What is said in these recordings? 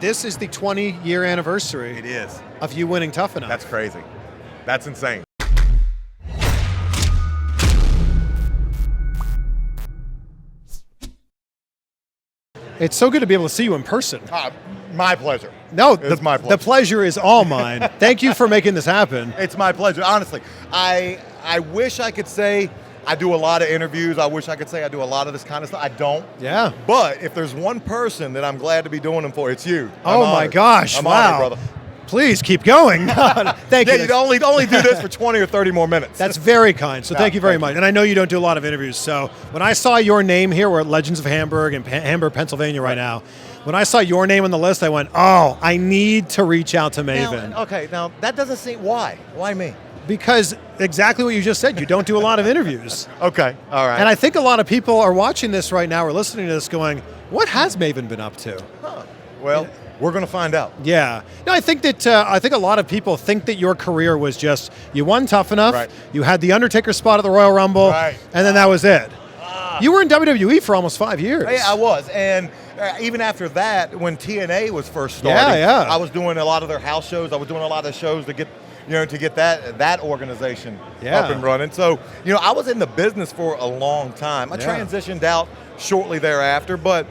this is the 20-year anniversary. It is. Of you winning Tough Enough. That's crazy. That's insane. It's so good to be able to see you in person. My pleasure. No, it's my pleasure. The pleasure is all mine. Thank you for making this happen. It's my pleasure. Honestly, I wish I could say I do a lot of interviews. I wish I could say I do a lot of this kind of stuff. I don't. Yeah. But if there's one person that I'm glad to be doing them for, it's you. Oh my gosh! I'm wow. honored, brother. Please keep going. Thank you. Yeah, you'd only do this for 20 or 30 more minutes. That's very kind. So thank you very much. And I know you don't do a lot of interviews. So when I saw your name here, we're at Legends of Hamburg in Hamburg, Pennsylvania right now. When I saw your name on the list, I went, oh, I need to reach out to Maven. Now that doesn't seem, why? Why me? Because exactly what you just said, you don't do a lot of interviews. Okay, all right. And I think a lot of people are watching this right now or listening to this going, what has Maven been up to? Huh. Well, we're going to find out. Yeah. No, I think that a lot of people think that your career was just, you won Tough Enough, right. You had the Undertaker spot at the Royal Rumble, right. And then that was it. You were in WWE for almost 5 years. Yeah, I was. And even after that, when TNA was first starting, I was doing a lot of their house shows. I was doing a lot of shows to get that organization up and running. So, I was in the business for a long time. I transitioned out shortly thereafter, but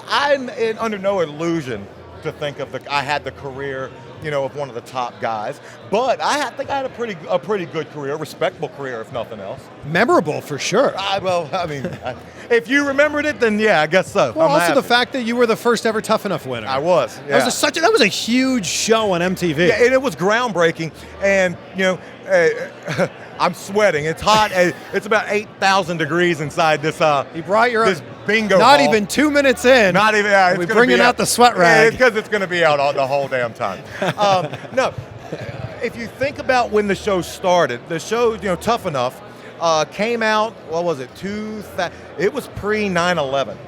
I'm under no illusion to think of I had the career, of one of the top guys. But I think I had a pretty good career, a respectable career, if nothing else. Memorable for sure. If you remembered it, then yeah, I guess so. Well, also the fact that you were the first ever Tough Enough winner. I was. Yeah. That was a huge show on MTV. Yeah, and it was groundbreaking. And I'm sweating. It's hot. It's about 8,000 degrees inside this. You brought your this bingo Not hall. Even 2 minutes in. Not even. Yeah, we're bringing out the sweat rag. Because it's going to be out all the whole damn time. No, if you think about when the show started, the show, Tough Enough, came out. What was it? It was pre 9/11.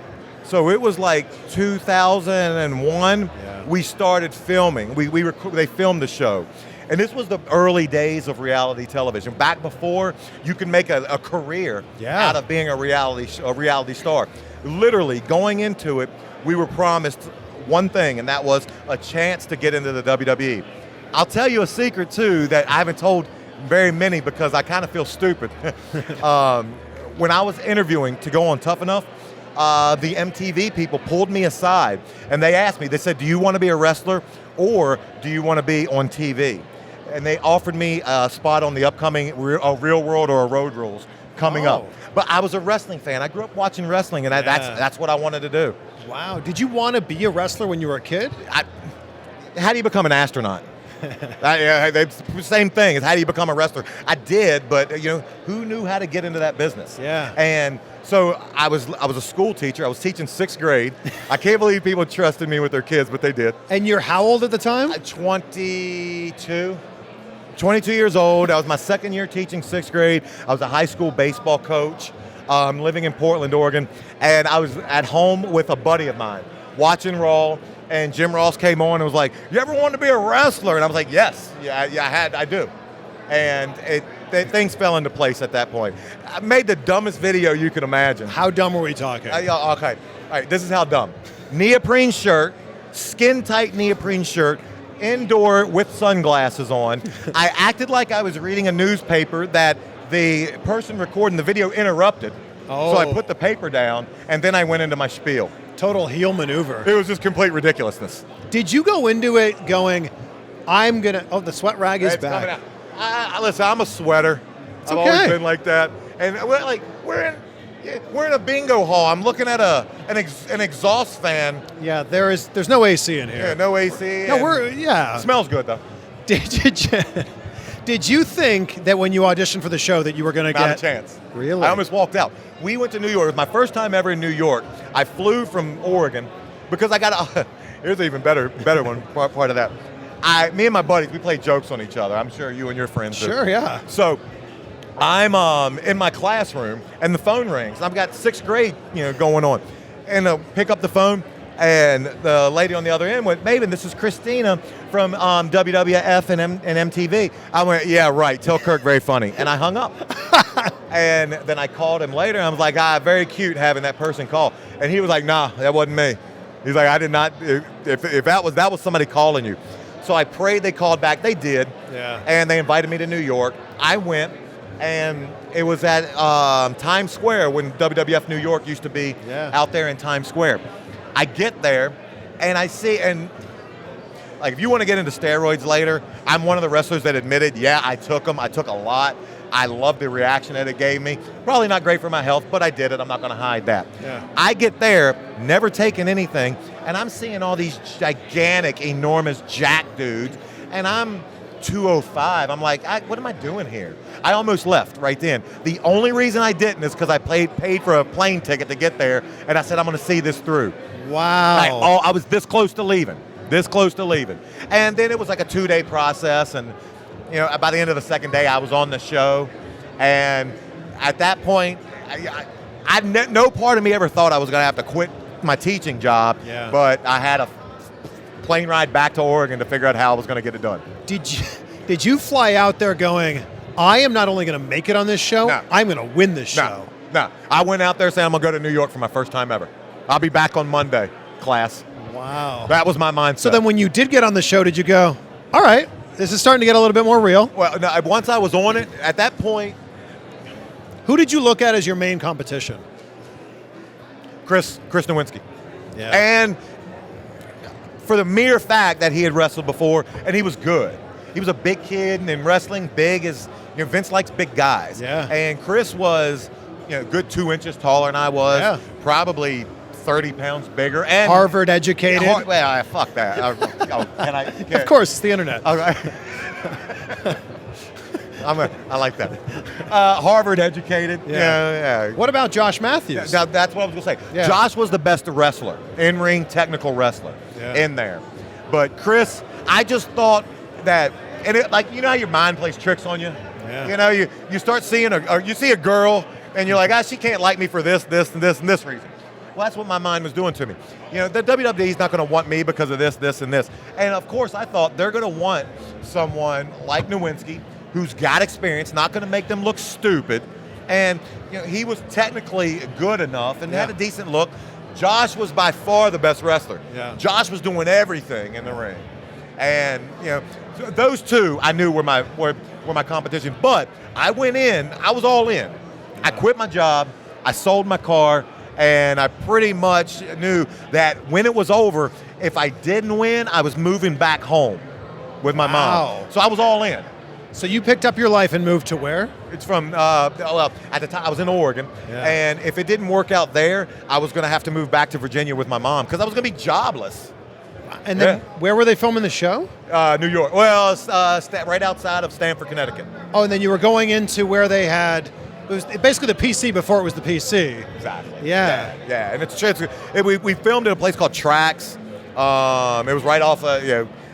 So it was like 2001. Yeah. We started filming. They filmed the show. And this was the early days of reality television, back before you could make a career out of being a reality star. Literally, going into it, we were promised one thing, and that was a chance to get into the WWE. I'll tell you a secret, too, that I haven't told very many because I kind of feel stupid. When I was interviewing to go on Tough Enough, the MTV people pulled me aside, and they asked me, they said, do you want to be a wrestler or do you want to be on TV? And they offered me a spot on the upcoming Real World or Road Rules coming up. But I was a wrestling fan. I grew up watching wrestling, and that's what I wanted to do. Wow. Did you want to be a wrestler when you were a kid? How do you become an astronaut? Same thing. Is how do you become a wrestler? I did, but who knew how to get into that business? Yeah. And so I was a school teacher. I was teaching 6th grade. I can't believe people trusted me with their kids, but they did. And you're how old at the time? 22 years old. I was my second year teaching 6th grade. I was a high school baseball coach, living in Portland, Oregon. And I was at home with a buddy of mine watching Raw, and Jim Ross came on and was like, you ever wanted to be a wrestler? And I was like, yes, I do. And things fell into place at that point. I made the dumbest video you could imagine. How dumb are we talking? Okay, all right, this is how dumb. Neoprene shirt, skin-tight neoprene shirt, indoor with sunglasses on. I acted like I was reading a newspaper that the person recording the video interrupted. So I put the paper down, and then I went into my spiel. Total heel maneuver. It was just complete ridiculousness. Did you go into it going, the sweat rag is back? Listen, I'm a sweater. I've always been like that. And we're in a bingo hall. I'm looking at an exhaust fan. Yeah, there's no AC in here. Yeah, no AC. No, It smells good though. Did you think that when you auditioned for the show that you were going to get... Not a chance. Really? I almost walked out. We went to New York. It was my first time ever in New York. I flew from Oregon because I got here's an even better one, part of that. Me and my buddies, we play jokes on each other. I'm sure you and your friends do. Sure, yeah. So I'm in my classroom, and the phone rings. And I've got 6th grade going on. And I pick up the phone, and the lady on the other end went, Maven, this is Christina from WWF and MTV. I went, yeah, right. Tell Kirk very funny. And I hung up. And then I called him later, and I was like, very cute having that person call. And he was like, nah, that wasn't me. He's like, I did not, if that was somebody calling you. So I prayed they called back. They did. Yeah. And they invited me to New York. I went, and it was at Times Square when WWF New York used to be out there in Times Square. I get there, and I see, and like if you want to get into steroids later, I'm one of the wrestlers that admitted, yeah, I took them. I took a lot. I love the reaction that it gave me. Probably not great for my health, but I did it. I'm not going to hide that. Yeah. I get there, never taking anything, and I'm seeing all these gigantic, enormous jack dudes, and I'm 205. I'm like, what am I doing here? I almost left right then. The only reason I didn't is because I paid for a plane ticket to get there, and I said, I'm going to see this through. Wow. I was this close to leaving. And then it was like a 2-day process, and by the end of the second day, I was on the show, and at that point, no part of me ever thought I was going to have to quit my teaching job, but I had a plane ride back to Oregon to figure out how I was going to get it done. Did you fly out there going, I am not only going to make it on this show, I'm going to win this show? No. I went out there saying I'm going to go to New York for my first time ever. I'll be back on Monday, class. Wow. That was my mindset. So then when you did get on the show, did you go, all right, this is starting to get a little bit more real? Well, no, once I was on it, at that point. Who did you look at as your main competition? Chris Nowinski. Yeah. And for the mere fact that he had wrestled before, and he was good. He was a big kid, and in wrestling, big is, Vince likes big guys. Yeah. And Chris was, good 2 inches taller than I was, probably 30 pounds bigger. And Harvard educated. Fuck that. Of course, it's the internet. I like that. Harvard educated. Yeah. What about Josh Matthews? Now, that's what I was going to say. Yeah. Josh was the best wrestler, in-ring technical wrestler in there. But Chris, I just thought that, and how your mind plays tricks on you? Yeah. You start seeing, you see a girl, and you're like, she can't like me for this, and this reason. Well, that's what my mind was doing to me. The WWE is not going to want me because of this, and this. And, of course, I thought they're going to want someone like Nowinski who's got experience, not going to make them look stupid. And, he was technically good enough and had a decent look. Josh was by far the best wrestler. Yeah. Josh was doing everything in the ring. And, those two I knew were my competition. But I went in, I was all in. I quit my job, I sold my car, and I pretty much knew that when it was over, if I didn't win, I was moving back home with my mom. So I was all in. So you picked up your life and moved to where? It's from, at the time, I was in Oregon, and if it didn't work out there, I was going to have to move back to Virginia with my mom, because I was going to be jobless. And then where were they filming the show? New York. Well, right outside of Stamford, Connecticut. Oh, and then you were going into where they had, it was basically the PC before it was the PC. Exactly. Yeah. Yeah, and we filmed at a place called Trax. It was right off,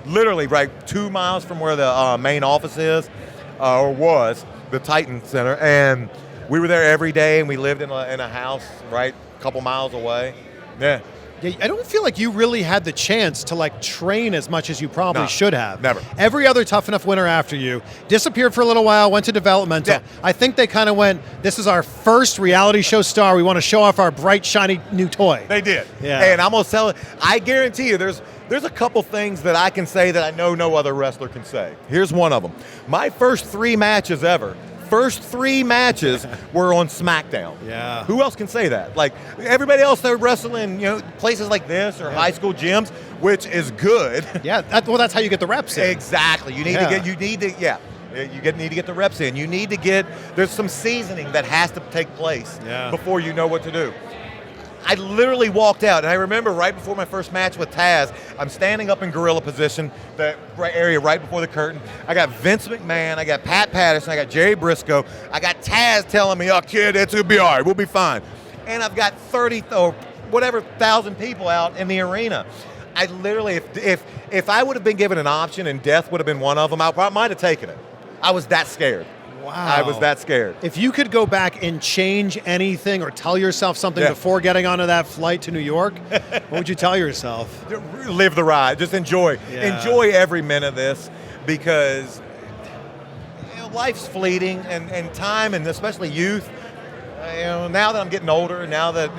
literally right 2 miles from where the main office is, or was, the Titan Center. And we were there every day, and we lived in a house right a couple miles away. Yeah. I don't feel like you really had the chance to train as much as you probably should have. Never. Every other Tough Enough winner after you disappeared for a little while, went to developmental. Yeah. I think they kind of went, this is our first reality show star. We want to show off our bright, shiny new toy. They did. Yeah. And I'm going to tell you, I guarantee you there's a couple things that I can say that I know no other wrestler can say. Here's one of them. My first 3 matches ever, were on Smackdown. Yeah. Who else can say that? Everybody else, they're wrestling, places like this or high school gyms, which is good. Yeah. That's how you get the reps in. Exactly. You need to get the reps in. There's some seasoning that has to take place before you know what to do. I literally walked out, and I remember right before my first match with Taz, I'm standing up in gorilla position, the area right before the curtain. I got Vince McMahon, I got Pat Patterson, I got Jerry Briscoe, I got Taz telling me, kid, it'll be all right, we'll be fine. And I've got 30 or whatever thousand people out in the arena. I literally, if I would have been given an option and death would have been one of them, I might have taken it. I was that scared. Wow. I was that scared. If you could go back and change anything or tell yourself something before getting onto that flight to New York, what would you tell yourself? Live the ride. Just enjoy. Yeah. Enjoy every minute of this, because life's fleeting, and time, and especially youth. Now that I'm getting older, now that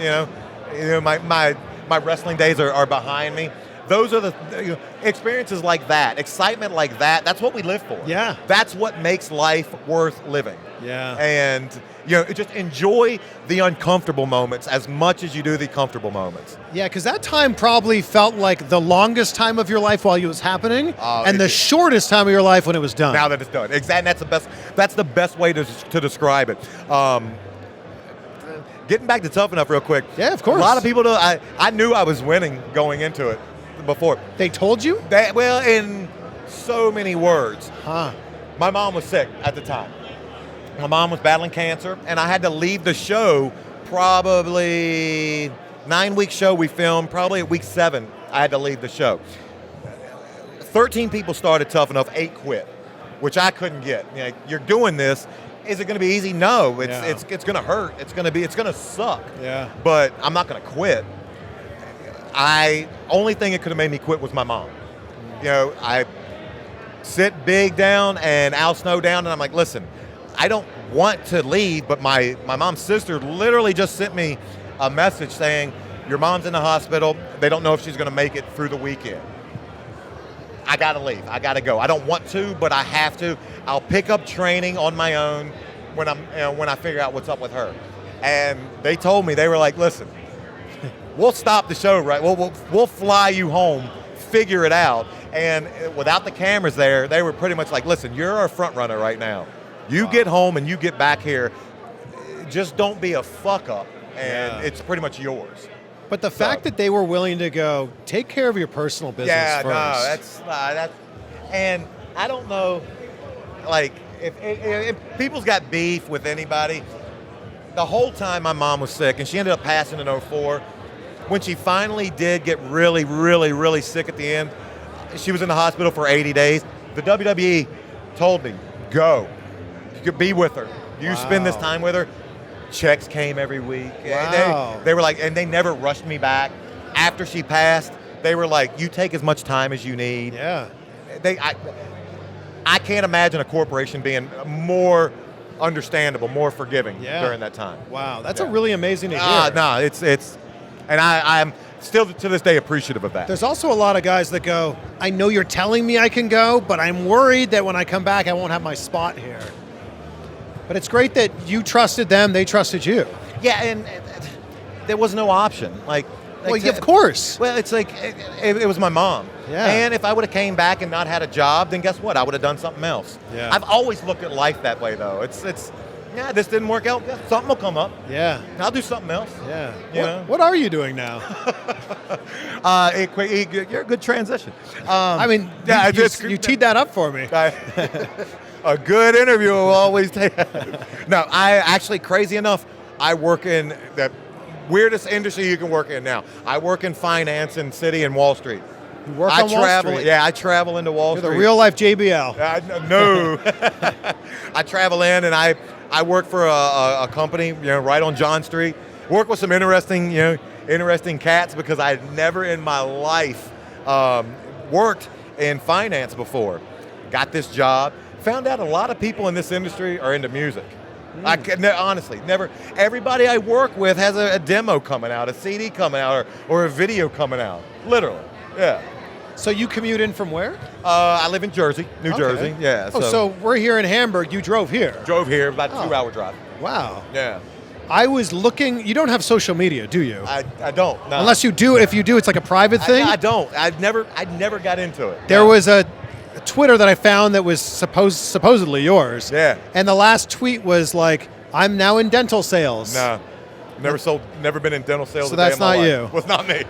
my my wrestling days are behind me. Those are the experiences like that, excitement like that. That's what we live for. Yeah. That's what makes life worth living. Yeah. And just enjoy the uncomfortable moments as much as you do the comfortable moments. Yeah, because that time probably felt like the longest time of your life while it was happening, and the shortest time of your life when it was done. Now that it's done, exactly. That's the best way to describe it. Getting back to Tough Enough real quick. Yeah, of course. A lot of people know. I knew I was winning going into it before. They told you? Well, in so many words. Huh. My mom was sick at the time. My mom was battling cancer, and I had to leave the show. Probably 9-week show we filmed. Probably at week 7, I had to leave the show. 13 people started Tough Enough, 8 quit, which I couldn't get. You're doing this. Is it going to be easy? No. It's going to hurt. It's going to suck. Yeah. But I'm not going to quit. Only thing that could have made me quit was my mom. I sit Big down and Al Snow down, and I'm like, listen, I don't want to leave, but my mom's sister literally just sent me a message saying, your mom's in the hospital. They don't know if she's going to make it through the weekend. I got to leave. I got to go. I don't want to, but I have to. I'll pick up training on my own when I figure out what's up with her. And they told me, they were like, listen, we'll stop the show, right? We'll fly you home, figure it out. And without the cameras there, they were pretty much like, listen, you're our front runner right now. You get home and you get back here. Just don't be a fuck up, and it's pretty much yours. But the fact that they were willing to go, take care of your personal business first. That's and I don't know, like, if people's got beef with anybody, the whole time my mom was sick, and she ended up passing in 2004, when she finally did get really, really, really sick at the end, she was in the hospital for 80 days. The WWE told me, go. You could be with her. You spend this time with her. Checks came every week. Wow. They were like, and they never rushed me back. After she passed, they were like, you take as much time as you need. Yeah. I can't imagine a corporation being more understandable, more forgiving during that time. Wow, that's a really amazing to hear. No, it's, and I'm still to this day appreciative of that. There's also a lot of guys that go, I know you're telling me I can go, but I'm worried that when I come back, I won't have my spot here. But it's great that you trusted them, they trusted you. Yeah, and there was no option. Well, of course. Well, it's like, it was my mom. Yeah. And if I would have came back and not had a job, then guess what? I would have done something else. Yeah. I've always looked at life that way, though. It's this didn't work out. Yeah, something will come up. Yeah. I'll do something else. Yeah. What are you doing now? You're a good transition. I mean, you teed that up for me. A good interview will always take. No, I actually, crazy enough, I work in the weirdest industry you can work in now. I work in finance in City and Wall Street. You work on Wall Street? Yeah, I travel into Wall Street. You're the real life JBL. No. I travel in and I work for a company, right on John Street. Work with some interesting cats because I had never in my life worked in finance before. Got this job. Found out a lot of people in this industry are into music. Honestly, never. Everybody I work with has a demo coming out, a CD coming out, or a video coming out. Literally, yeah. So you commute in from where? I live in Jersey, New Jersey. Yeah. So we're here in Hamburg. You drove here. Drove here, about a 2-hour drive. Wow. Yeah. I was looking. You don't have social media, do you? I don't. No. Unless you do. If you do, it's like a private thing. I don't. I never got into it. There was a Twitter that I found that was supposedly yours. Yeah. And the last tweet was like, "I'm now in dental sales." No. Never been in dental sales. So that's not you. Was not me.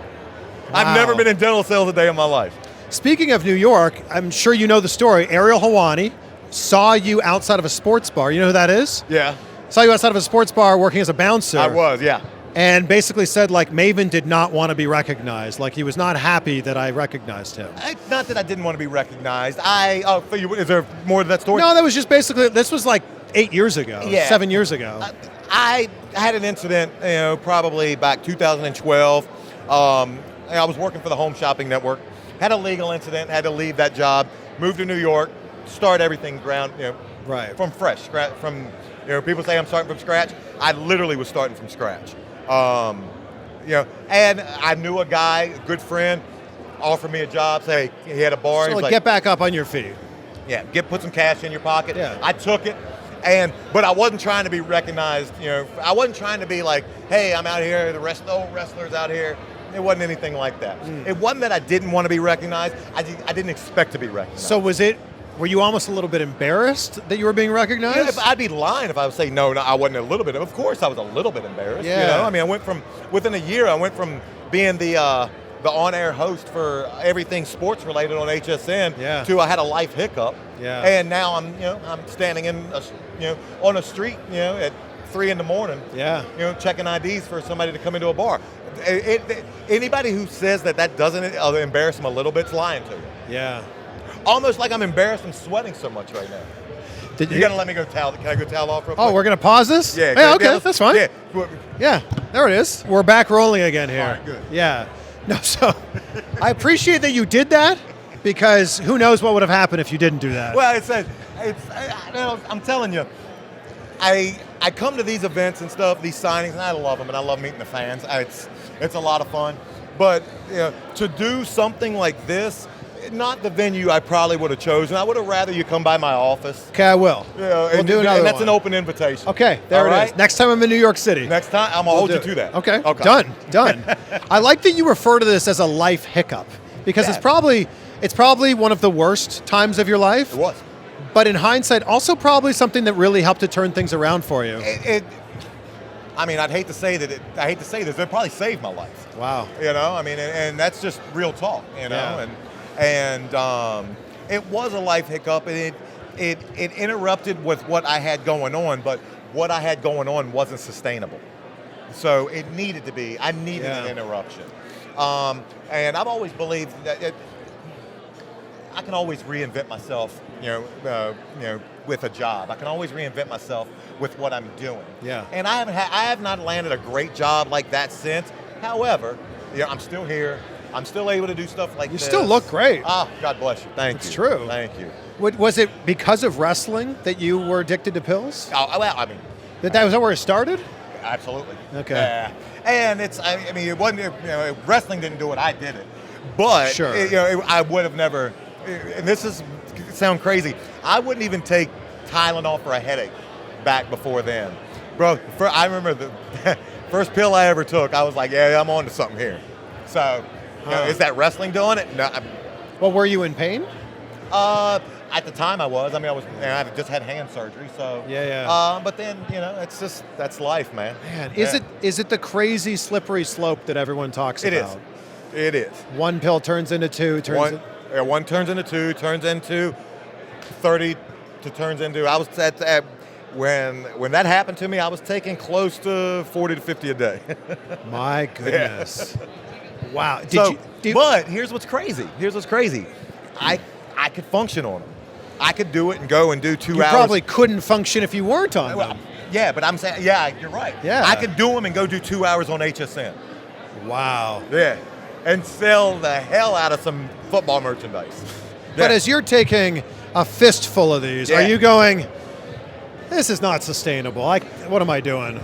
I've never been in dental sales a day in my life. Speaking of New York, I'm sure you know the story. Ariel Helwani saw you outside of a sports bar. You know who that is? Yeah. Saw you outside of a sports bar working as a bouncer. I was, yeah. And basically said, like, Maven did not want to be recognized. Like, he was not happy that I recognized him. Not that I didn't want to be recognized. Is there more to that story? No, that was just basically, this was like 8 years ago, 7 years ago. I had an incident, probably back 2012. I was working for the Home Shopping Network. Had a legal incident, had to leave that job, moved to New York, start everything from fresh. From people say I'm starting from scratch. I literally was starting from scratch. And I knew a guy, a good friend, offered me a job. Say he had a bar. So he was like, get back up on your feet. Yeah, put some cash in your pocket. Yeah. I took it, but I wasn't trying to be recognized. I wasn't trying to be like, hey, I'm out here. The old wrestlers out here. It wasn't anything like that. It wasn't that I didn't want to be recognized. I didn't expect to be recognized. So were you almost a little bit embarrassed that you were being recognized? I'd be lying if I would say no, I wasn't a little bit. Of course, I was a little bit embarrassed. Yeah. I mean, within a year, I went from being the on-air host for everything sports related on HSN to I had a life hiccup. Yeah. And now I'm standing on a street, at 3 a.m. Yeah. Checking IDs for somebody to come into a bar. Anybody who says that doesn't embarrass them a little bit's lying to you. Yeah. Almost like I'm embarrassed. I'm sweating so much right now. You're going to let me go towel? Can I go towel off real quick? Oh, we're going to pause this? Yeah. Okay, that's fine. Yeah. Yeah, there it is. We're back rolling again here. All right, good. Yeah. No, so I appreciate that you did that, because who knows what would have happened if you didn't do that. Well, I'm telling you, I come to these events and stuff, these signings, and I love them, and I love meeting the fans. It's a lot of fun. But to do something like this, not the venue I probably would have chosen. I would have rather you come by my office. Okay, I will. We'll do another and that's one. an open invitation. Okay, there it is. Next time I'm in New York City. Next time, I'm going to hold you to that. Okay, done. I like that you refer to this as a life hiccup, because it's probably one of the worst times of your life. It was. But in hindsight, also probably something that really helped to turn things around for you. I'd hate to say that. I hate to say this. It probably saved my life. Wow. And that's just real talk. And it was a life hiccup, and it interrupted with what I had going on, but what I had going on wasn't sustainable. So it needed to be. I needed an interruption. And I've always believed that I can always reinvent myself. With a job, I can always reinvent myself with what I'm doing. Yeah. And I have not landed a great job like that since. However, I'm still here. I'm still able to do stuff like this. You still look great. Oh, God bless you. Thank you. It's true. Thank you. Was it because of wrestling that you were addicted to pills? Oh, well, I mean. That was that where it started? Absolutely. Okay. And it wasn't, wrestling didn't do it, I did it. But, sure. I would have never, and this sound crazy, I wouldn't even take Tylenol for a headache back before then. Bro, I remember the first pill I ever took, I was like, yeah, I'm on to something here. So, is that wrestling doing it? No. Well, were you in pain? At the time I was. I I just had hand surgery, so. Yeah. But then, that's life, man. Man, is it the crazy slippery slope that everyone talks about? It is. One pill turns into two, one turns into two, turns into 30, turns into. I was at when that happened to me, I was taking close to 40 to 50 a day. My goodness. Wow. But here's what's crazy. I could function on them. I could do it and go and do 2 hours. You probably couldn't function if you weren't on them. Yeah, but I'm saying, you're right. Yeah. I could do them and go do 2 hours on HSN. Wow. Yeah. And sell the hell out of some football merchandise. But as you're taking a fistful of these, are you going, this is not sustainable. What am I doing?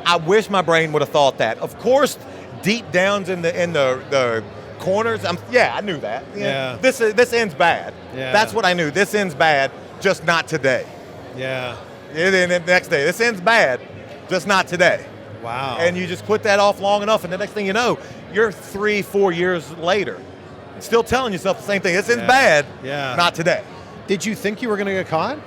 I wish my brain would have thought that. Of course, deep downs in the corners, I knew that. Yeah. This ends bad. Yeah. That's what I knew. This ends bad, just not today. Yeah. And then the next day, this ends bad, just not today. Wow. And you just put that off long enough, and the next thing you know, you're 3-4 years later, still telling yourself the same thing. This ends bad, not today. Did you think you were going to get caught?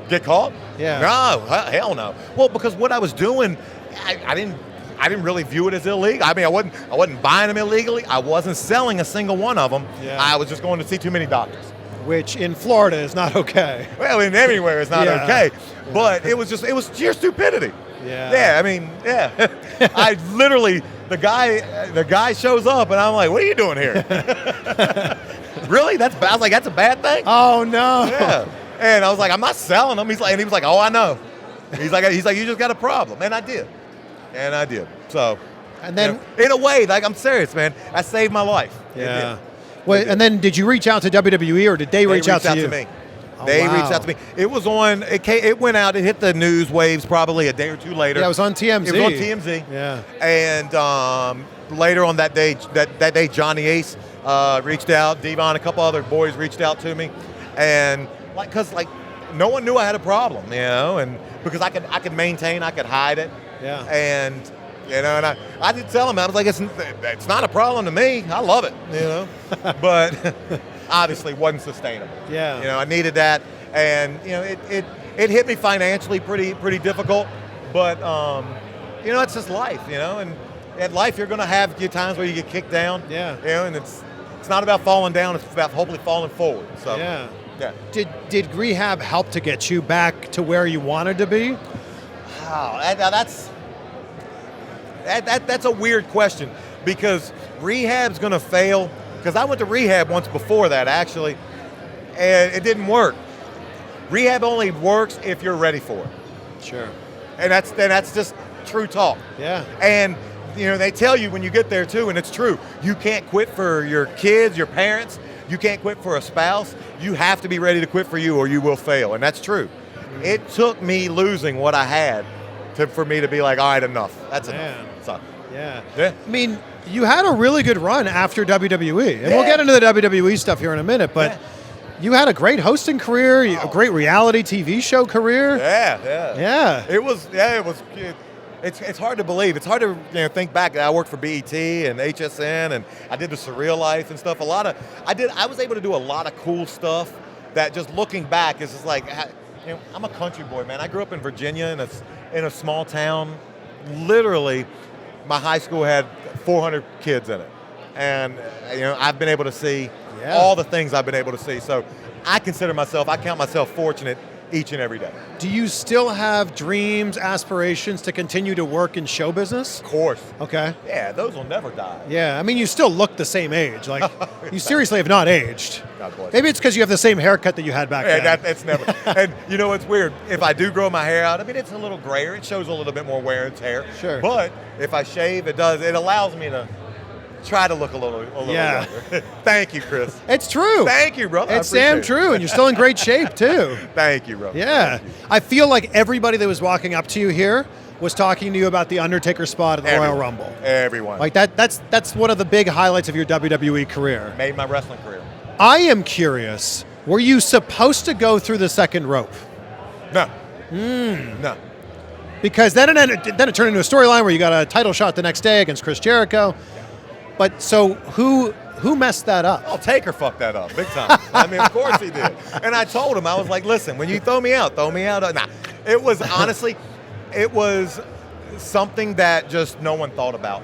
Get caught? Yeah. No, hell no. Well, because what I was doing, I didn't really view it as illegal. I wasn't buying them illegally. I wasn't selling a single one of them. Yeah. I was just going to see too many doctors. Which in Florida is not okay. Well, in everywhere it's not okay. But it was sheer stupidity. Yeah. Yeah, I literally, the guy shows up and I'm like, what are you doing here? Really? I was like, that's a bad thing? Oh no. Yeah. And I was like, I'm not selling them. He was like, oh, I know. He's like, you just got a problem. And I did. So, and then in a way, I'm serious, man. I saved my life. Yeah. Well, and then did you reach out to WWE or did they reach out to you? Me. They wow. reached out to me. It was on. It went out. It hit the news waves probably a day or two later. Yeah, it was on TMZ. It was on TMZ. Yeah. And later on that day, Johnny Ace reached out. Devon, a couple other boys reached out to me, and because no one knew I had a problem, and because I could maintain, I could hide it. Yeah. And and I did tell him, I was like, it's not a problem to me. I love it, but obviously wasn't sustainable. Yeah. I needed that, and it hit me financially pretty difficult, but it's just life, and at life you're going to have your times where you get kicked down. Yeah. And it's not about falling down, it's about hopefully falling forward. So yeah. Yeah. Did rehab help to get you back to where you wanted to be? Wow, that's a weird question, because rehab's going to fail. Because I went to rehab once before that, actually, and it didn't work. Rehab only works if you're ready for it. Sure. And that's just true talk. Yeah. And they tell you when you get there too, and it's true. You can't quit for your kids, your parents. You can't quit for a spouse. You have to be ready to quit for you, or you will fail, and that's true. Mm-hmm. It took me losing what I had for me to be like, all right, enough. That's enough. So, yeah. Yeah. I mean, you had a really good run after WWE, and we'll get into the WWE stuff here in a minute, but you had a great hosting career, a great reality TV show career. Yeah. It was. It's hard to believe. It's hard to think back. I worked for BET and HSN, and I did the Surreal Life and stuff. I was able to do a lot of cool stuff that, just looking back, is just like, I'm a country boy, man. I grew up in Virginia in a small town. Literally, my high school had 400 kids in it, and I've been able to see all the things I've been able to see. So I count myself fortunate each and every day. Do you still have dreams, aspirations to continue to work in show business? Of course. Okay. Yeah, those will never die. Yeah, I mean, you still look the same age. Like, you seriously have not aged. God bless. Maybe it's because you have the same haircut that you had back then. It's never. And it's weird. If I do grow my hair out, I mean, it's a little grayer. It shows a little bit more wear and tear. Sure. But if I shave, it allows me to try to look a little younger. Thank you, Chris. It's true. Thank you, brother. It's damn true, and you're still in great shape, too. Thank you, bro. Yeah. I feel like everybody that was walking up to you here was talking to you about the Undertaker spot at the Royal Rumble. Everyone. Like that's one of the big highlights of your WWE career. Made my wrestling career. I am curious, were you supposed to go through the second rope? No. No. Because then it turned into a storyline where you got a title shot the next day against Chris Jericho. But so who messed that up? Oh, Taker fucked that up big time. I mean, of course he did. And I told him, I was like, listen, when you throw me out. Nah, it was honestly, it was something that just no one thought about.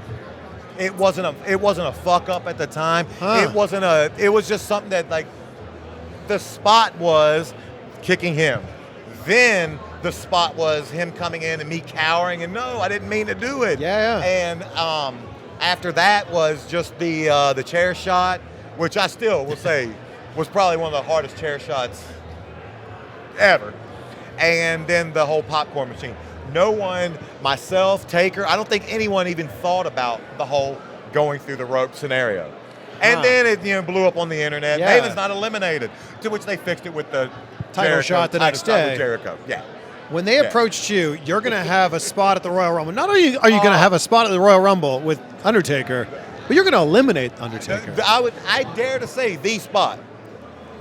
It wasn't a fuck up at the time. It was just something that, like, the spot was kicking him. Then the spot was him coming in and me cowering, and no, I didn't mean to do it. Yeah. And after that was just the chair shot, which I still will say was probably one of the hardest chair shots ever. And then the whole popcorn machine. No one, myself, Taker, I don't think anyone even thought about the whole going through the rope scenario. And then it blew up on the internet. Yeah. Maven's not eliminated, to which they fixed it with the Title shot the next day. With Jericho. Yeah. When they approached you, you're going to have a spot at the Royal Rumble. Not only are you going to have a spot at the Royal Rumble with Undertaker, but you're going to eliminate Undertaker. I dare to say the spot.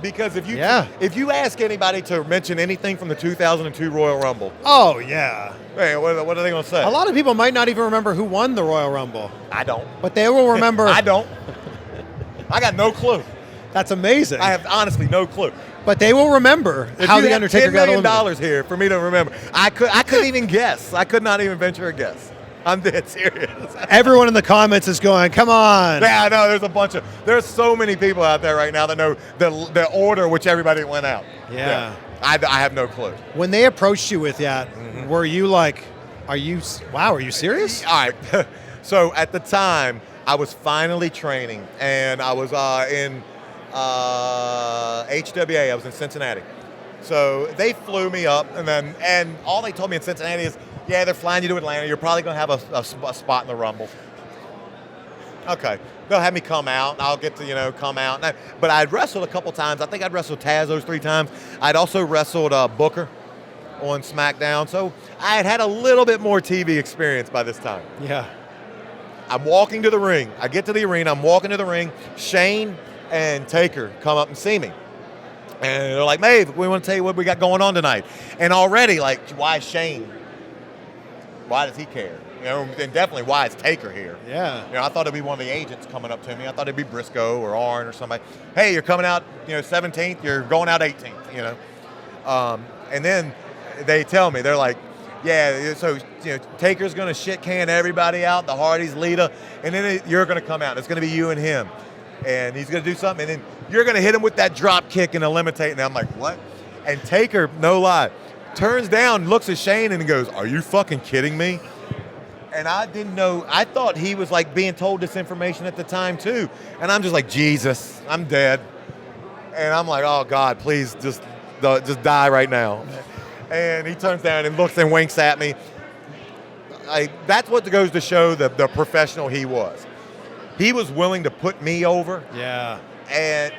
Because if you ask anybody to mention anything from the 2002 Royal Rumble. Oh, yeah. Hey, what are they going to say? A lot of people might not even remember who won the Royal Rumble. I don't. But they will remember. I don't. I got no clue. That's amazing. I have honestly no clue. But they will remember how the Undertaker got eliminated. $10 million here for me to remember. I couldn't even guess. I could not even venture a guess. I'm dead serious. Everyone in the comments is going, come on. Yeah, I know. There's so many people out there right now that know the order which everybody went out. Yeah. I have no clue. When they approached you with that, were you like, are you serious? All right. So at the time, I was finally training, and I was in HWA. I was in Cincinnati. So they flew me up, and all they told me in Cincinnati is, yeah, they're flying you to Atlanta. You're probably going to have a spot in the Rumble. Okay. they'll have me come out, and I'll get to, come out. But I'd wrestled a couple times. I think I'd wrestled Taz those 3 times. I'd also wrestled Booker on Smackdown. So I had a little bit more TV experience by this time. Yeah. I'm walking to the ring. I get to the arena. I'm walking to the ring. Shane and Taker come up and see me. And they're like, Maeve, we want to tell you what we got going on tonight. And already, like, why Shane? Why does he care? And definitely why is Taker here? Yeah. I thought it'd be one of the agents coming up to me. I thought it'd be Briscoe or Arn or somebody. Hey, you're coming out, 17th. You're going out 18th. And then they tell me, they're like, yeah, so Taker's gonna shit can everybody out. The Hardys, Lita, and then you're gonna come out. It's gonna be you and him, and he's gonna do something, and then you're gonna hit him with that drop kick and eliminate. And I'm like, what? And Taker, no lie, turns down, looks at Shane, and goes, "Are you fucking kidding me?" And I didn't know. I thought he was like being told this information at the time too. And I'm just like, Jesus, I'm dead. And I'm like, oh God, please just die right now. And he turns down and looks and winks at me. That's what goes to show the professional he was. He was willing to put me over. Yeah. And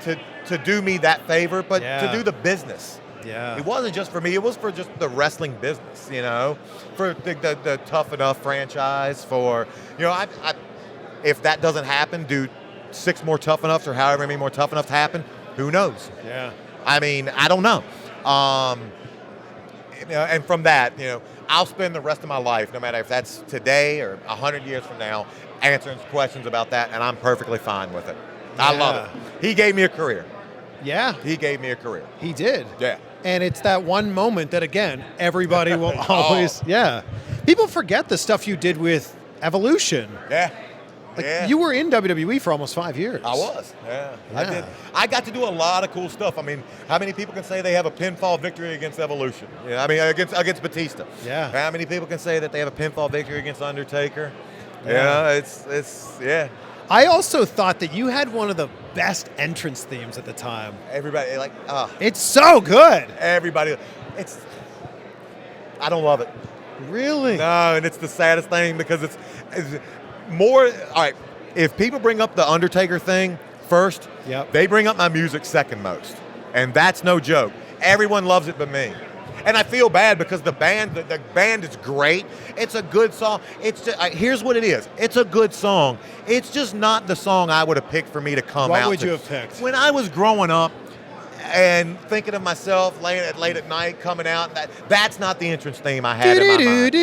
to do me that favor, but to do the business. Yeah. It wasn't just for me. It was for just the wrestling business, for the Tough Enough franchise. For, if that doesn't happen, do 6 more Tough Enoughs or however many more Tough Enoughs happen, who knows? Yeah. I mean, I don't know. And from that, I'll spend the rest of my life, no matter if that's today or 100 years from now, answering questions about that, and I'm perfectly fine with it. I love it. He gave me a career. Yeah. He gave me a career. He did. Yeah. And it's that one moment that, again, everybody will always, People forget the stuff you did with Evolution. Yeah. You were in WWE for almost 5 years. I was, I did. I got to do a lot of cool stuff. I mean, how many people can say they have a pinfall victory against Evolution? Against Batista. Yeah. How many people can say that they have a pinfall victory against Undertaker? Yeah. It's. I also thought that you had one of the best entrance themes at the time. Everybody, it's so good. Everybody, I don't love it. Really? No, and it's the saddest thing because it's more, all right, if people bring up the Undertaker thing first, they bring up my music second most. And that's no joke. Everyone loves it but me. And I feel bad because the band is great. It's a good song. It's just, here's what it is. It's a good song. It's just not the song I would have picked for me to come out to. What would you have picked? When I was growing up and thinking of myself late at night coming out, that's not the entrance theme I had in my mind.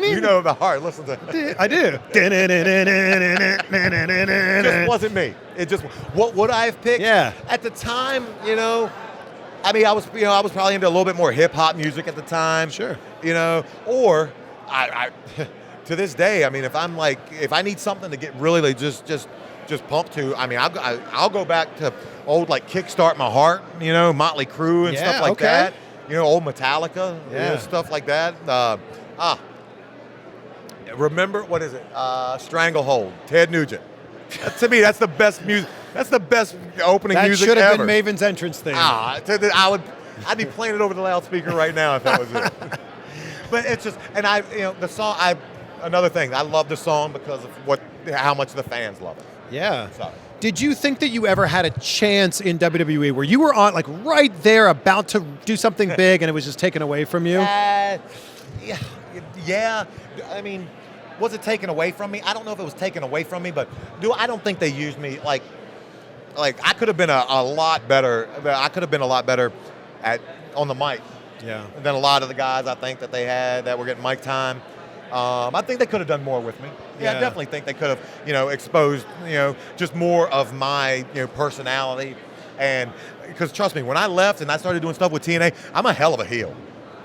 You know the heart. Listen to it. I do. It just wasn't me. It just, what would I have picked? Yeah. At the time, I mean, I was probably into a little bit more hip hop music at the time. Sure. Or I to this day, I mean, if I need something to get really just pumped to, I mean, I'll go back to old Kickstart My Heart, Motley Crue and stuff like that. Old Metallica, stuff like that. Remember, what is it? Stranglehold, Ted Nugent. To me, that's the best music. That's the best opening music ever. That should have been Maven's entrance theme. I'd be playing it over the loudspeaker right now if that was it. But it's just, and the song. Another thing, I love the song because of how much the fans love it. Yeah. So. Did you think that you ever had a chance in WWE where you were on right there about to do something big and it was just taken away from you? Yeah. I mean, was it taken away from me? I don't know if it was taken away from me, but I don't think they used me like I could have been a lot better. I could have been a lot better on the mic. Yeah. Than a lot of the guys I think that they had that were getting mic time. I think they could have done more with me. Yeah, I definitely think they could have, exposed, just more of my, personality. And because trust me, when I left and I started doing stuff with TNA, I'm a hell of a heel.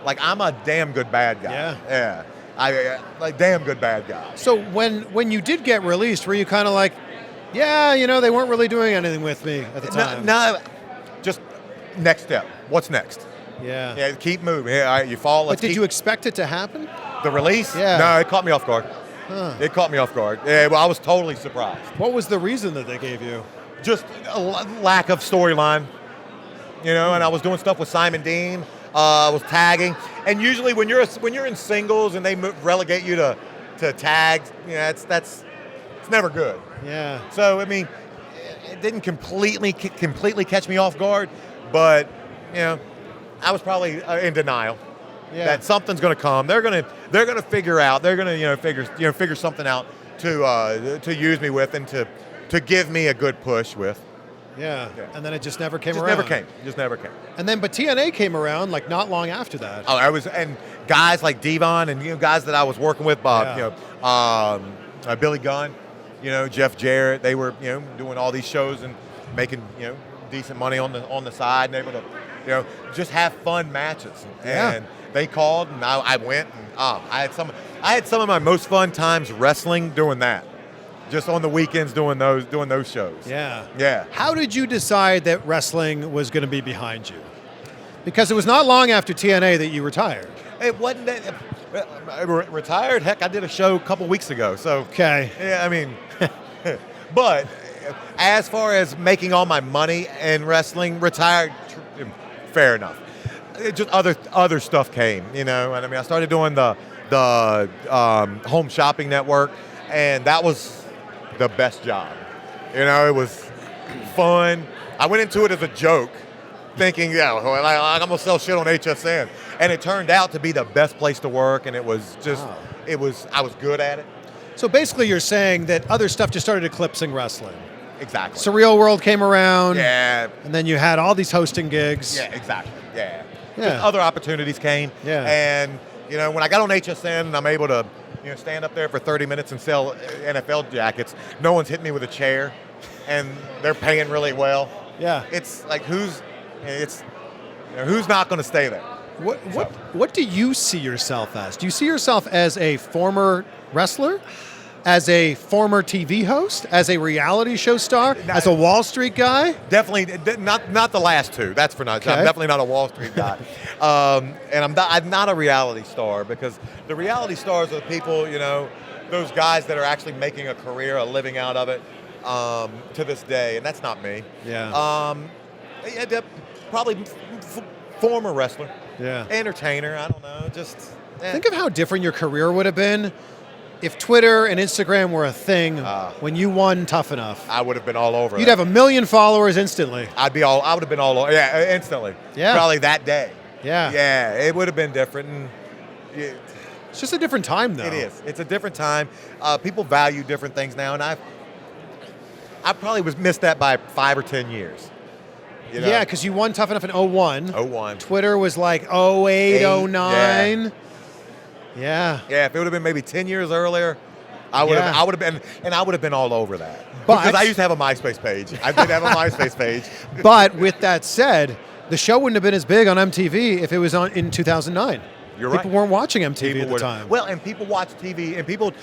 I'm a damn good bad guy. Yeah. I damn good bad guy. So when you did get released, were you kind of like, they weren't really doing anything with me at the time? No, just next step. What's next? Yeah. Yeah, keep moving. Yeah, all right, you fall. But did you expect it to happen? The release? Yeah. No, it caught me off guard. Huh. It caught me off guard. Yeah, well, I was totally surprised. What was the reason that they gave you? Just a lack of storyline. And I was doing stuff with Simon Dean. I was tagging, and usually when you're in singles and they relegate you to tags, it's never good. Yeah. So I mean, it didn't completely catch me off guard, but I was probably in denial that something's going to come. They're going to figure out. They're going to figure something out to use me with and to give me a good push with. Yeah. And then it just never came Just around. never came. And then, but TNA came around like not long after that. Oh, and guys like Devon and guys that I was working with, Billy Gunn, Jeff Jarrett. They were doing all these shows and making decent money on the side and able to just have fun matches. And they called and I went and I had some of my most fun times wrestling doing that. Just on the weekends doing those shows. Yeah. Yeah. How did you decide that wrestling was going to be behind you? Because it was not long after TNA that you retired. It wasn't that retired. Heck, I did a show a couple weeks ago. So okay. Yeah, I mean, but as far as making all my money in wrestling, retired, fair enough. It just other stuff came, and I mean, I started doing the home shopping network, and that was the best job. It was fun. I went into it as a joke, thinking, I'm gonna sell shit on HSN, and it turned out to be the best place to work. And it was just, I was good at it. So basically, you're saying that other stuff just started eclipsing wrestling. Exactly. Surreal World came around. Yeah. And then you had all these hosting gigs. Yeah, exactly. Yeah. Yeah. Just other opportunities came. Yeah. And when I got on HSN and I'm able to stand up there for 30 minutes and sell NFL jackets, no one's hitting me with a chair, and they're paying really well. Yeah. It's like who's not going to stay there? What do you see yourself as? Do you see yourself as a former wrestler, as a former TV host, as a reality show star, as a Wall Street guy? Definitely not the last two. That's for not. Okay. I'm definitely not a Wall Street guy, and I'm not a reality star, because the reality stars are the people, those guys that are actually making a career, a living out of it to this day, and that's not me. Yeah. Probably former wrestler. Yeah. Entertainer. I don't know. Just think of how different your career would have been if Twitter and Instagram were a thing when you won Tough Enough. I would have been all over. You'd have 1 million followers instantly. I would have been all over. Yeah, instantly. Yeah. Probably that day. Yeah. Yeah, it would have been different. And it's just a different time, though. It is. It's a different time. People value different things now, and I probably missed that by 5 or 10 years. Yeah, because you won Tough Enough in 01. 01. Twitter was like 08, 09. Yeah. Yeah, if it would have been maybe 10 years earlier, I would have been all over that. But, because I used to have a MySpace page. I did have a MySpace page. But with that said, the show wouldn't have been as big on MTV if it was on in 2009. You're right. People weren't watching MTV at the time. Well, and people watch TV, and people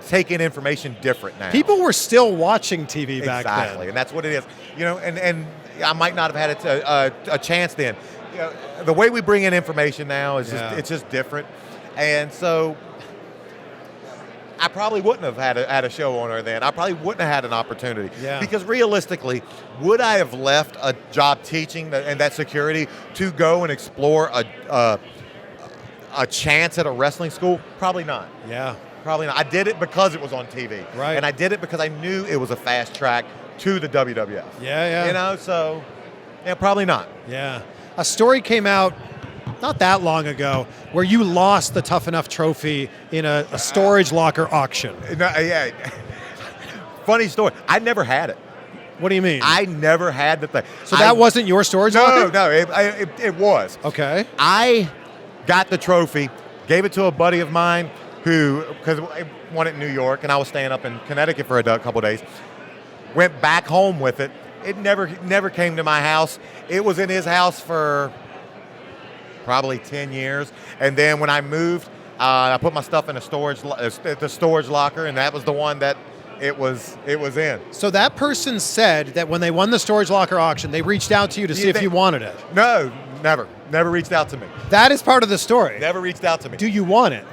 take in information different now. People were still watching TV back then. Exactly, and that's what it is. And I might not have had a chance then. The way we bring in information now is it's just different. And so I probably wouldn't have had a show on her then. I probably wouldn't have had an opportunity. Yeah. Because realistically, would I have left a job teaching and that security to go and explore a chance at a wrestling school? Probably not. Yeah. Probably not. I did it because it was on TV. Right. And I did it because I knew it was a fast track to the WWF. Yeah. So probably not. Yeah. A story came out not that long ago where you lost the Tough Enough trophy in a storage locker auction. Yeah. Funny story. I never had it. What do you mean? I never had the thing. So that wasn't your storage locker? No, it was. Okay. I got the trophy, gave it to a buddy of mine because I won it in New York, and I was staying up in Connecticut for a couple days. Went back home with it. It never came to my house. It was in his house for probably 10 years. And then when I moved, I put my stuff in the storage locker, and that was the one that it was in. So that person said that when they won the storage locker auction, they reached out to you to see if you wanted it. No, never. Never reached out to me. That is part of the story. Never reached out to me. Do you want it?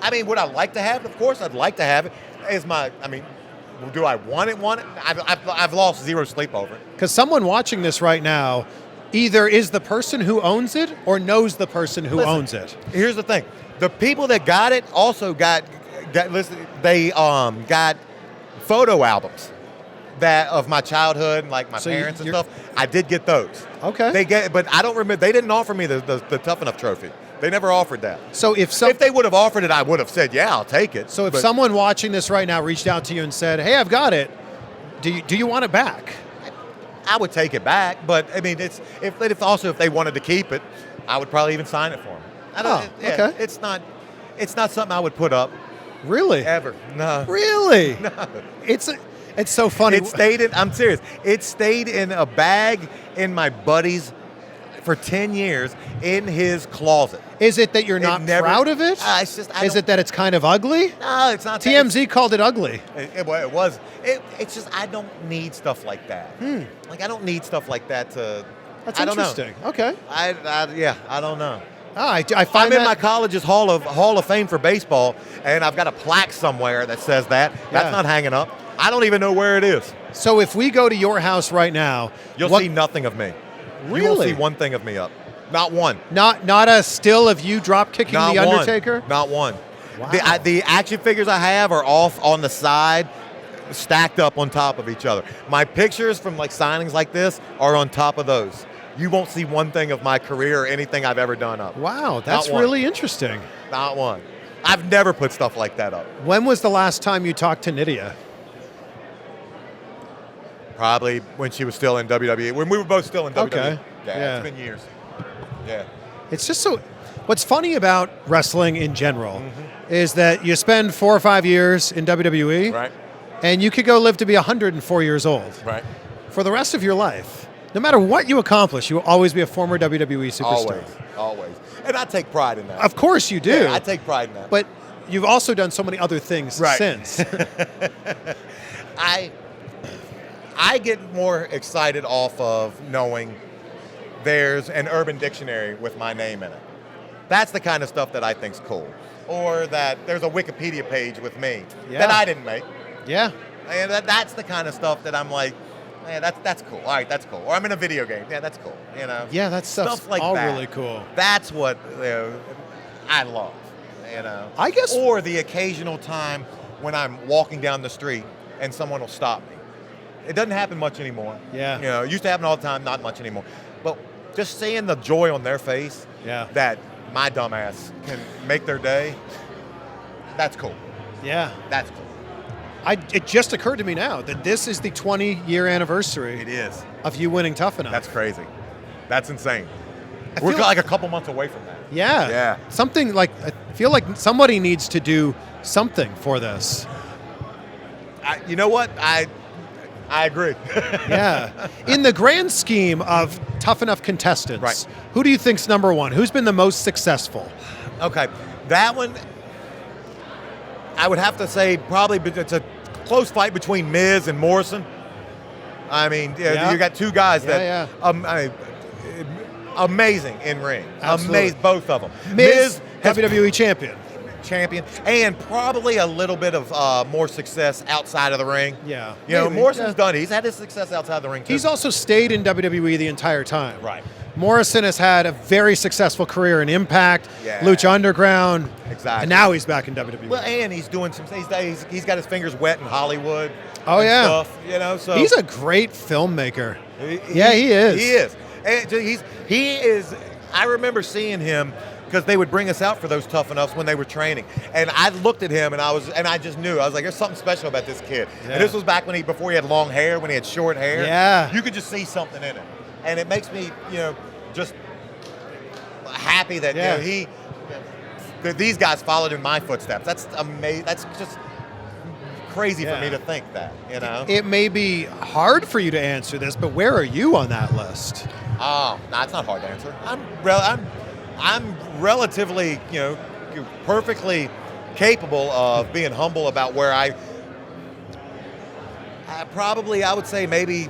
I mean, would I like to have it? Of course I'd like to have it. Do I want it? I've lost zero sleep over it. Because someone watching this right now either is the person who owns it or knows the person who owns it. Here's the thing. The people that got it also got they got photo albums of my childhood, like my parents and stuff. I did get those. Okay. But I don't remember. They didn't offer me the Tough Enough trophy. They never offered that. So if they would have offered it, I would have said, yeah, I'll take it. So if someone watching this right now reached out to you and said, hey, I've got it, do you want it back? I would take it back, but I mean, if they wanted to keep it, I would probably even sign it for them. Okay. It's not something I would put up. Really? Ever? No. Really? No. It's so funny. I'm serious. It stayed in a bag in my buddy's for 10 years in his closet. Is it that you're not proud of it? Is it that it's kind of ugly? No, it's not. TMZ called it ugly. It was. It's just I don't need stuff like that. Like I don't need stuff like that to. That's I don't interesting. Know. Okay. I don't know. I find I'm in my college's Hall of Fame for baseball, and I've got a plaque somewhere that says that. That's not hanging up. I don't even know where it is. So if we go to your house right now, you'll see nothing of me. Really? You won't see one thing of me up. Not one. Not a still of you drop kicking the Undertaker? Not one. Wow. The action figures I have are off on the side, stacked up on top of each other. My pictures from like signings like this are on top of those. You won't see one thing of my career or anything I've ever done up. Wow, that's really interesting. Not one. I've never put stuff like that up. When was the last time you talked to Nidia? Probably when she was still in WWE. When we were both still in WWE. Okay. Yeah, it's been years. Yeah. It's just so... What's funny about wrestling in general is that you spend 4 or 5 years in WWE, right, and you could go live to be 104 years old. Right. For the rest of your life, no matter what you accomplish, you will always be a former WWE superstar. Always. And I take pride in that. Of course you do. Yeah, I take pride in that. But you've also done so many other things since. I get more excited off of knowing there's an Urban Dictionary with my name in it. That's the kind of stuff that I think's cool. Or that there's a Wikipedia page with me that I didn't make. Yeah. And that's the kind of stuff that I'm like, man, that's cool. All right, that's cool. Or I'm in a video game. Yeah, that's cool. You know. Yeah, that stuff like all really cool. That's what I love. You know. I guess. Or the occasional time when I'm walking down the street and someone will stop me. It doesn't happen much anymore. Yeah. You know, it used to happen all the time, not much anymore. But just seeing the joy on their face that my dumbass can make their day, that's cool. Yeah. That's cool. It just occurred to me now that this is the 20-year anniversary. It is. Of you winning Tough Enough. That's crazy. That's insane. We're like a couple months away from that. Yeah. Yeah. Something like, I feel like somebody needs to do something for this. You know what? I agree. Yeah. In the grand scheme of Tough Enough contestants, who do you think's number one? Who's been the most successful? Okay. That one, I would have to say probably it's a close fight between Miz and Morrison. I mean, you got two guys that amazing in ring. Amazing, both of them. Miz WWE champion, and probably a little bit of more success outside of the ring. Yeah, you know, Morrison's done it. He's had his success outside the ring too. He's also stayed in WWE the entire time. Right. Morrison has had a very successful career in Impact, Lucha Underground, exactly, and now he's back in WWE. Well, and he's doing some. He's got his fingers wet in Hollywood. Oh yeah, stuff, you know. So he's a great filmmaker. He is. He is. And he is. I remember seeing him because they would bring us out for those Tough Enoughs when they were training, and I looked at him and I just knew. I was like, there's something special about this kid. Yeah. And this was back before he had long hair, when he had short hair. Yeah. You could just see something in him. And it makes me, just happy that that these guys followed in my footsteps. That's amazing. That's just crazy for me to think that. It may be hard for you to answer this, but where are you on that list? Oh, no, it's not hard to answer. I'm relatively, perfectly capable of being humble about where I would say maybe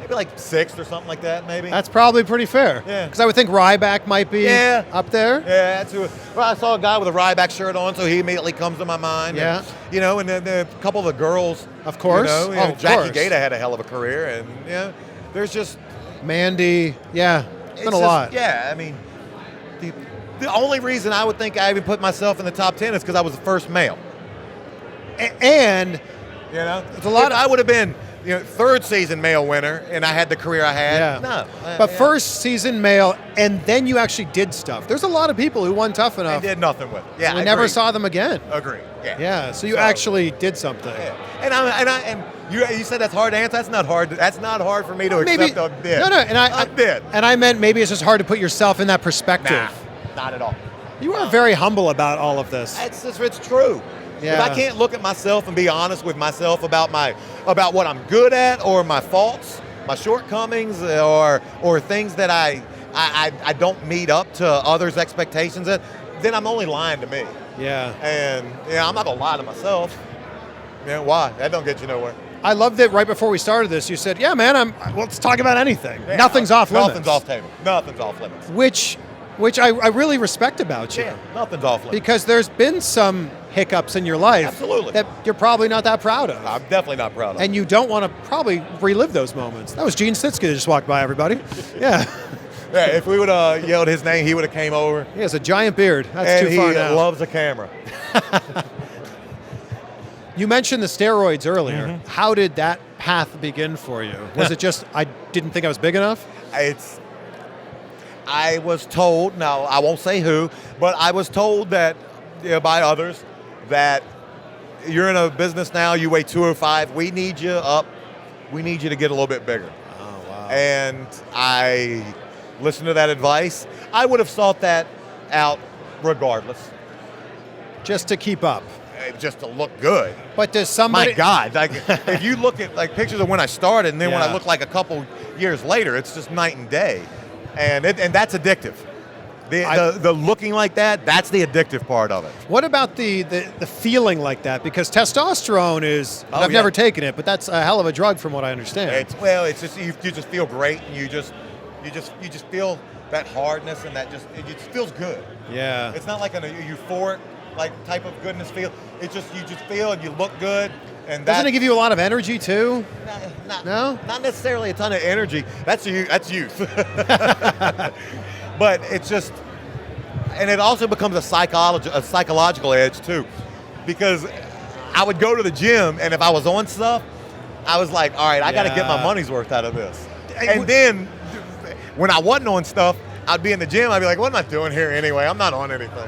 like 6th or something like that, maybe. That's probably pretty fair. Yeah. Because I would think Ryback might be up there. Yeah, I saw a guy with a Ryback shirt on, so he immediately comes to my mind. Yeah. And then a couple of the girls. Of course. Jackie Gata had a hell of a career, and there's just Mandy. Yeah, it's been a lot. Yeah, I mean, The only reason I would think I even put myself in the top 10 is because I was the first male. And You know, it's a lot. If I would have been, third season male winner, and I had the career I had. Yeah. No, But first season male, and then you actually did stuff. There's a lot of people who won Tough Enough. I did nothing with it. Yeah, We never saw them again. Agree. Yeah. Yeah. So you actually did something. Yeah. And you said that's hard to answer. That's not hard. That's not hard for me to accept. I did. No. And I did. And I meant maybe it's just hard to put yourself in that perspective. Nah, not at all. You are very humble about all of this. It's true. Yeah. If I can't look at myself and be honest with myself about what I'm good at, or my faults, my shortcomings, or things that I don't meet up to others' expectations, then I'm only lying to me. Yeah. And I'm not gonna lie to myself. Why? That don't get you nowhere. I love that right before we started this, you said, "Yeah, man, let's talk about anything. Nothing's off limits. Nothing's off table. Nothing's off limits." Which I really respect about you. Yeah, nothing's off limits. Because there's been some hiccups in your life Absolutely. that you're probably not that proud of. I'm definitely not proud of. And you don't want to probably relive those moments. That was Gene Stitsky that just walked by, everybody. Yeah. Yeah, if we would have yelled his name, he would have came over. He has a giant beard. That's And too far he now. loves a camera. You mentioned the steroids earlier. Mm-hmm. How did that path begin for you? Was it just, I didn't think I was big enough? I was told, now I won't say who, but I was told that by others that you're in a business now, you weigh 205, we need you up, we need you to get a little bit bigger. Oh, wow. And I listened to that advice. I would have sought that out regardless, Just to keep up. just to look good. But does somebody... My God, if you look at pictures of when I started and then when I Yeah. look a couple years later, it's just night and day. And that's addictive. The looking like that's the addictive part of it. What about the feeling like that? Because testosterone is, I've never taken it, but that's a hell of a drug from what I understand. It's just you just feel great, and you just feel that hardness, and it just feels good. Yeah. It's not like a euphoric type of goodness feel. It's just you just feel and you look good, and Doesn't it give you a lot of energy too? No? Not necessarily a ton of energy. That's youth. But it's just, and it also becomes a psychological edge too, because I would go to the gym, and if I was on stuff, I was like, all right, I got to get my money's worth out of this. And then when I wasn't on stuff, I'd be in the gym, I'd be like, what am I doing here anyway? I'm not on anything.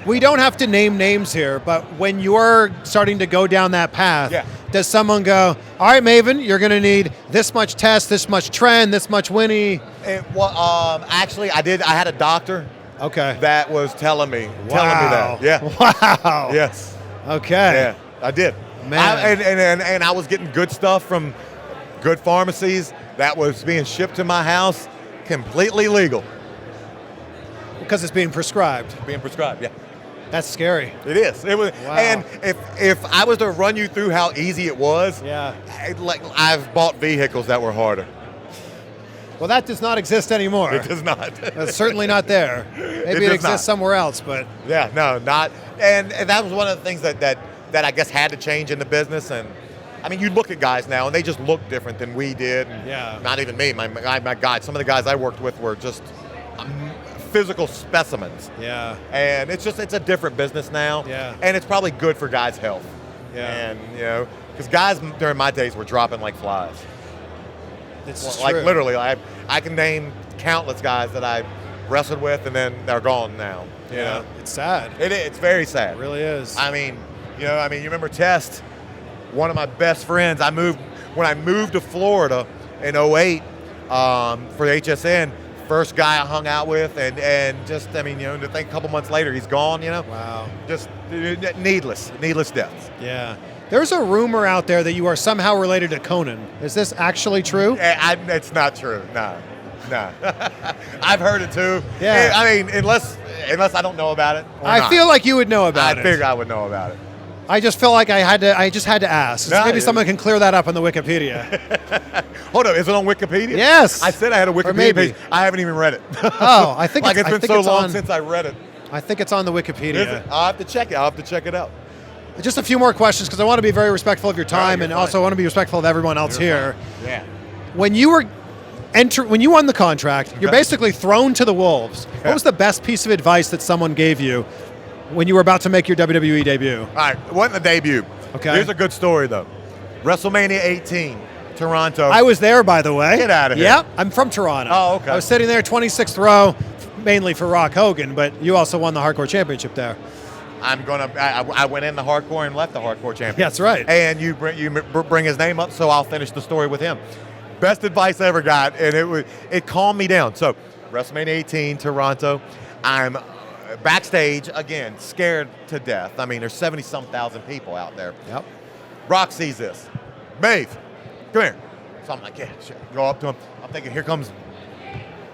We don't have to name names here, but when you're starting to go down that path, does someone go, all right, Maven, you're going to need this much test, this much trend, this much Winnie? Actually, I did. I had a doctor that was telling me that. Yeah. Wow. Yes. Okay. Yeah, I did. Man. And I was getting good stuff from good pharmacies that was being shipped to my house, completely legal. Because it's being prescribed. Being prescribed, yeah. That's scary. It is. It was. Wow. And if I was to run you through how easy it was, I've bought vehicles that were harder. Well, that does not exist anymore. It does not. It's certainly not there. Maybe it exists somewhere else, but... Yeah, no, not. And that was one of the things that I guess had to change in the business. And I mean, you look at guys now, and they just look different than we did. Yeah. Not even me. My guys. Some of the guys I worked with were just physical specimens. Yeah. And it's a different business now. Yeah. And it's probably good for guys' health. Yeah. And because guys during my days were dropping like flies. It's like true. literally, I can name countless guys that I wrestled with, and then they're gone now. You know? It's sad. It's very sad. It really is. I mean, you remember Test, one of my best friends. When I moved to Florida in 2008 for HSN, first guy I hung out with, and just, to think a couple months later he's gone. Wow. Just needless deaths. Yeah. There's a rumor out there that you are somehow related to Conan. Is this actually true? It's not true. No. I've heard it too. Yeah. I mean, unless I don't know about it. I feel like you would know about it. I figure I would know about it. I just feel like I just had to ask. No, Maybe someone can clear that up on the Wikipedia. Hold up, is it on Wikipedia? Yes. I said I had a Wikipedia page. I haven't even read it. Oh, I think it's been so long since I read it. I think it's on the Wikipedia. I'll have to check it. I'll have to check it out. Just a few more questions because I want to be very respectful of your time and also want to be respectful of everyone else here. Yeah. When you were when you won the contract, you're basically thrown to the wolves. What was the best piece of advice that someone gave you when you were about to make your WWE debut? All right, it wasn't the debut. Okay. Here's a good story, though. WrestleMania 18, Toronto. I was there, by the way. Get out of here. Yep, I'm from Toronto. Oh, okay. I was sitting there 26th row, mainly for Rock Hogan, but you also won the Hardcore Championship there. I went in the Hardcore and left the Hardcore Championship. Yeah, that's right. And you bring his name up, so I'll finish the story with him. Best advice I ever got, and it calmed me down. So, WrestleMania 18, Toronto. I'm backstage, again, scared to death. I mean, there's 70-some thousand people out there. Yep. Rock sees this. Maeve, come here. So I'm like, yeah, sure. Go up to him. I'm thinking, here comes,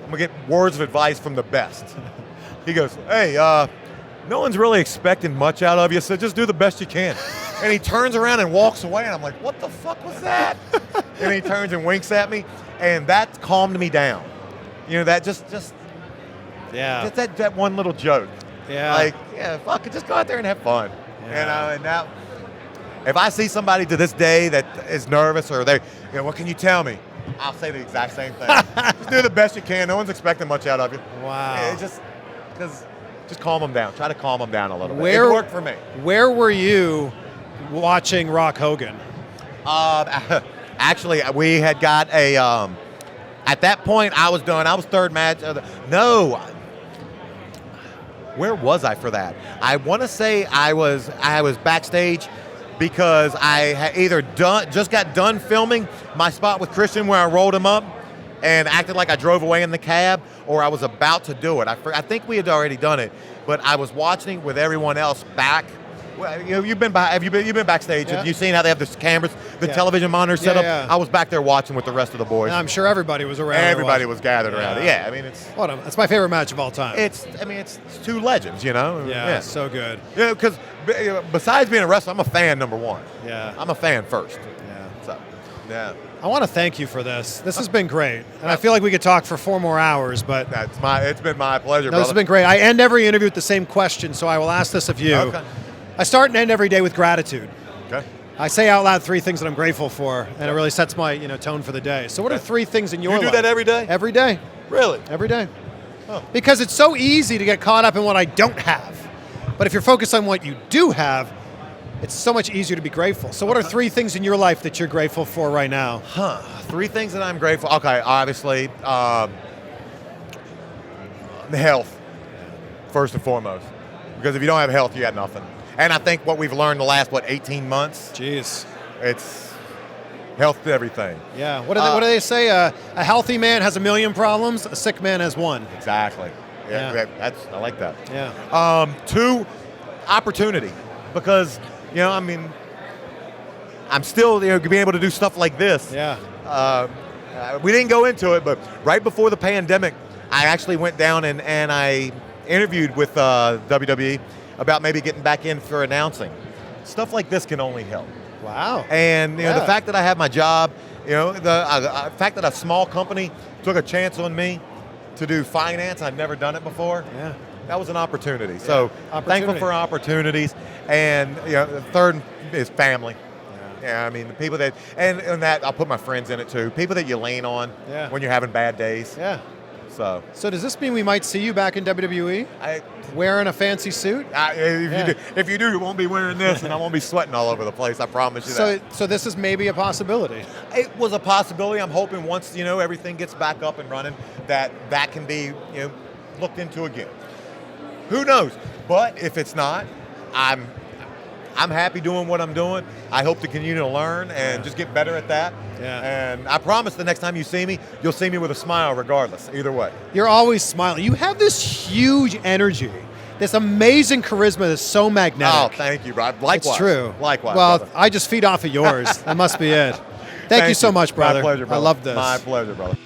I'm going to get words of advice from the best. He goes, hey, no one's really expecting much out of you, so just do the best you can. And he turns around and walks away, and I'm like, what the fuck was that? And he turns and winks at me, and that calmed me down. You know, that just that one little joke. Yeah. Like, yeah, fuck it, just go out there and have fun. Yeah. And now, if I see somebody to this day that is nervous or what can you tell me? I'll say the exact same thing. Just do the best you can. No one's expecting much out of you. Wow. Yeah, just calm them down. Try to calm them down a little bit. It worked for me. Where were you watching Rock Hogan? Actually, we had got a. At that point, I was done. I was third match. No. Where was I for that? I want to say I was backstage because I had either just got done filming my spot with Christian where I rolled him up and acted like I drove away in the cab, or I was about to do it. I think we had already done it, but I was watching with everyone else back. Well, you know, you've been backstage. Yeah. Have you seen how they have the cameras, the television monitors set up? Yeah. I was back there watching with the rest of the boys. And I'm sure everybody was around. Everybody was gathered around it. Yeah, I mean it's my favorite match of all time. It's two legends, you know. Yeah, so good. Yeah, because besides being a wrestler, I'm a fan number one. Yeah, I'm a fan first. Yeah. So, yeah. I want to thank you for this. This has been great, and I feel like we could talk for 4 more hours. But it's been my pleasure. This has been great. I end every interview with the same question, so I will ask this of you. Okay. I start and end every day with gratitude. Okay. I say out loud 3 things that I'm grateful for, and it really sets my tone for the day. So what are 3 things in your life? You do that every day? Every day. Really? Every day. Oh. Because it's so easy to get caught up in what I don't have. But if you're focused on what you do have, it's so much easier to be grateful. So what are 3 things in your life that you're grateful for right now? 3 things that I'm grateful. Okay, obviously, health, first and foremost. Because if you don't have health, you got nothing. And I think what we've learned the last, 18 months? Jeez. It's health to everything. Yeah. What do they say? A healthy man has 1,000,000 problems. A sick man has 1. Exactly. Yeah. I like that. Yeah. 2, opportunity. Because, I'm still being able to do stuff like this. Yeah. We didn't go into it, but right before the pandemic, I actually went down and I interviewed with WWE about maybe getting back in for announcing. Stuff like this can only help. Wow. And the fact that I have my job, the fact that a small company took a chance on me to do finance, I'd never done it before. Yeah. That was an opportunity. So thankful for opportunities. And the third is family. Yeah, I mean, the people that, and that, I'll put my friends in it too. People that you lean on when you're having bad days. Yeah. So does this mean we might see you back in WWE? Wearing a fancy suit? If you do, you won't be wearing this, and I won't be sweating all over the place. I promise you that. So this is maybe a possibility. It was a possibility. I'm hoping once everything gets back up and running, that can be looked into again. Who knows? But if it's not, I'm happy doing what I'm doing. I hope to continue to learn and just get better at that. Yeah. And I promise the next time you see me, you'll see me with a smile regardless, either way. You're always smiling. You have this huge energy, this amazing charisma that's so magnetic. Oh, thank you, bro. Likewise. It's true. Likewise, Well, brother. I just feed off of yours. That must be it. Thank you so much, brother. My pleasure, brother. I love this. My pleasure, brother.